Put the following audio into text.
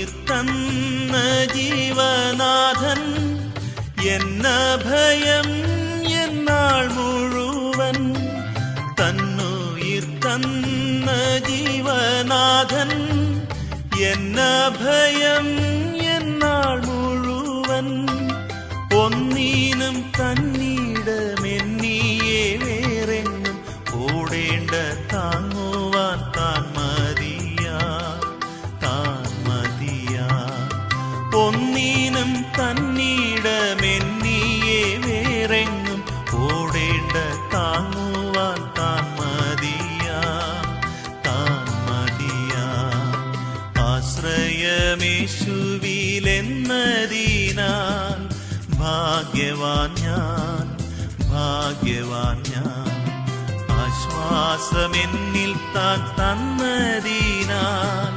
തന്ന ജീവനാഥൻ എന്നഭയം എന്നാൾ മുഴുവൻ. തന്നുയിർ തന്ന ജീവനാഥൻ എന്നഭയം എന്നാൾ മുഴുവൻ. ഒന്നീനും തന്നിടമെന്നിയെ വേറെങ്ങും ഓടേണ്ട താങ്ങുവാൻ താൻ മതിയാ. ഒന്നീനും തന്നിടമെന്നിയെ വേറെങ്ങും ഓടേണ്ട താങ്ങുവാൻ താൻ മതിയാ. ആശ്രയമേശുവിലെന്നതിനാൽ ഭാഗ്യവാൻ ഞാൻ. ആശ്വാസമെന്നിൽ താൻ തന്നതിനാൽ